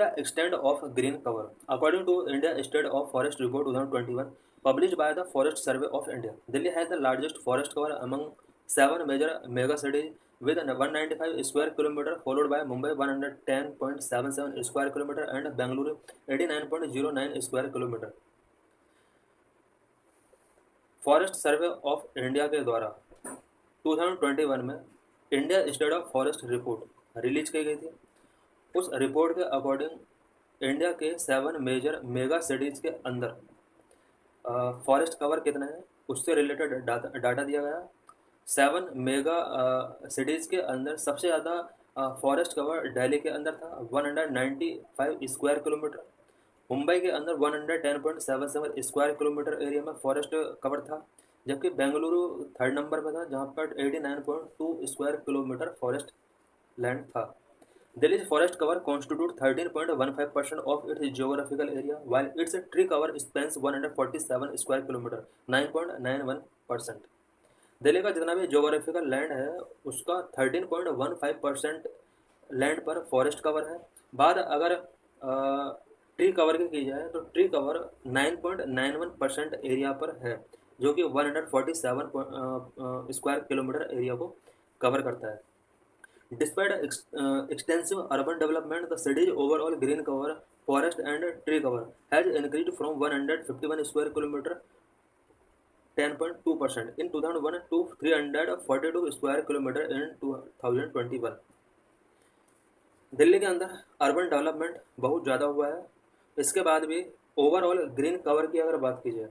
the extent of green cover. According to India State of Forest Report 2021, published by the Forest Survey of India, Delhi has the largest forest cover among seven major mega cities with 195 square kilometer, followed by Mumbai 110.77 square kilometer and Bangalore 89.09 square kilometer. Forest survey of India के द्वारा 2021 में India state of forest report release की गई थी। उस report के according India के 7 major mega cities के अंदर फॉरेस्ट कवर कितना है उससे रिलेटेड डाटा दिया गया। 7 मेगा सिटीज़ के अंदर सबसे ज़्यादा फॉरेस्ट कवर दिल्ली के अंदर था 195 स्क्वायर किलोमीटर। मुंबई के अंदर 110.77 स्क्वायर किलोमीटर एरिया में फॉरेस्ट कवर था, जबकि बेंगलुरु थर्ड नंबर पर था जहां पर 89.2 स्क्वायर किलोमीटर फॉरेस्ट लैंड था। दिल्ली's forest cover constitute 13.15% of its geographical area, while its tree cover spans 147 square kilometer 9.91%। Delhi का जितना भी जोग्राफिकल लैंड है उसका 13.15% लैंड पर फॉरेस्ट कवर है। बात अगर ट्री कवर की जाए तो ट्री कवर 9.91% एरिया पर है, जो कि 147 स्क्वायर किलोमीटर एरिया को कवर करता है। Despite extensive urban development, the city's overall green cover, forest and tree cover has increased from 151 square kilometer 10.2% in 2001 to 342 square kilometer in 2021। Delhi के अंदर अर्बन डेवलपमेंट बहुत ज़्यादा हुआ है। इसके बाद भी ओवरऑल ग्रीन कवर की अगर बात की जाए,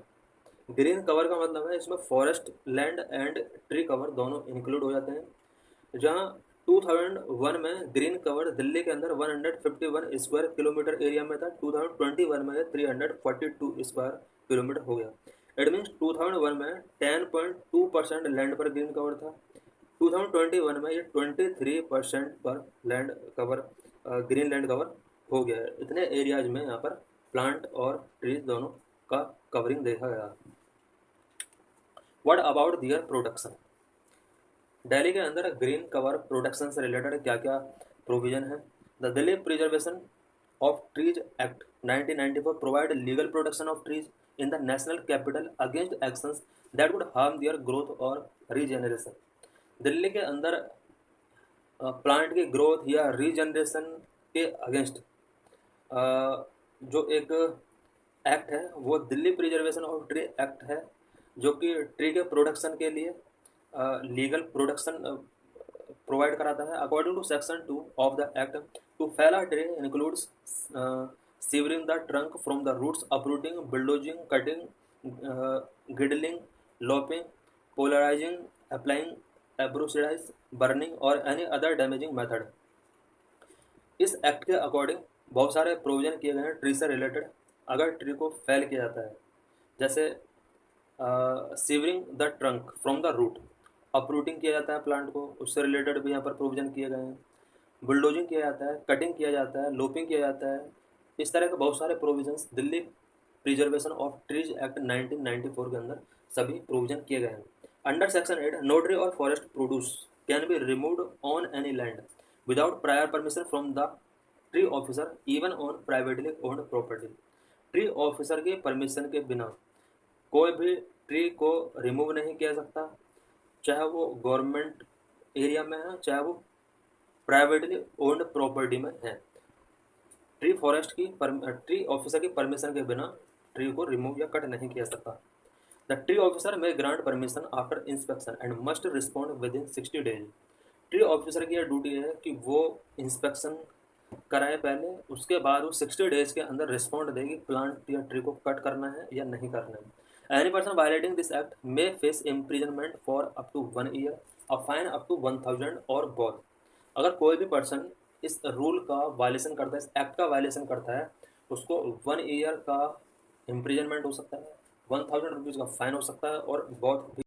ग्रीन कवर का मतलब है इसमें forest land and tree cover दोनों इंक्लूड हो जाते हैं। जहां 2001 में ग्रीन कवर दिल्ली के अंदर 151 स्क्वायर किलोमीटर एरिया में था, 2021 में 342 स्क्वायर किलोमीटर हो गया। इट मीन्स 2001 में 10.2% लैंड पर ग्रीन कवर था, 2021 में ये 23% पर land cover green land cover हो गया है। इतने एरियाज में यहाँ पर प्लांट और ट्रीज दोनों का कवरिंग देखा गया। What about their production? Delhi के अंदर ग्रीन कवर प्रोटेक्शन से रिलेटेड क्या क्या प्रोविजन है? The Delhi preservation of trees act 1994 provide legal protection of trees in the national capital against actions that would harm their growth और regeneration. Delhi के अंदर plant की ग्रोथ या रीजनरेशन के अगेंस्ट जो एक एक्ट है वो Delhi preservation of tree act है, जो कि ट्री के प्रोडक्शन के लिए लीगल प्रोडक्शन प्रोवाइड कराता है। According to section 2 of the act, to fell a tree includes severing the trunk from the roots, uprooting, bulldozing, cutting, girdling, lopping, polarising, applying arboricides, burning और any other damaging method. इस act के according बहुत सारे provision किए गए हैं tree से related. अगर ट्री को फेल किया जाता है, जैसे severing the trunk from the root, uprooting किया जाता है प्लांट को, उससे रिलेटेड भी यहाँ पर प्रोविजन किए गए हैं। बुलडोजिंग किया जाता है, कटिंग किया जाता है, लोपिंग किया जाता है। इस तरह के बहुत सारे provisions Delhi preservation of trees act 1994 के अंदर सभी प्रोविजन किए गए हैं। अंडर सेक्शन 8, नो ट्री और forest produce can be removed on any land without prior permission from the tree officer even on privately owned property. Tree officer के permission के बिना कोई भी ट्री को रिमूव नहीं किया सकता, चाहे वो गवर्नमेंट एरिया में है चाहे वो प्राइवेटली ओन्ड प्रॉपर्टी में है। ट्री ऑफिसर की परमिशन के बिना ट्री को रिमूव या कट नहीं किया सकता। द ट्री ऑफिसर में grant permission after inspection and must respond with in 60 days. Tree officer की यह ड्यूटी है कि वो इंस्पेक्शन कराए पहले, उसके बाद वो 60 डेज के अंदर रिस्पॉन्ड देगी प्लांट या ट्री को कट करना है या नहीं करना है। Any person violating this act may face imprisonment for up to 1 year, a fine up to 1000 और both। अगर कोई भी पर्सन इस रूल का वायलेशन करता है, इस एक्ट का वायलेशन करता है, उसको 1 ईयर का इम्प्रिजनमेंट हो सकता है, 1000 रुपीज़ का फाइन हो सकता है और बहुत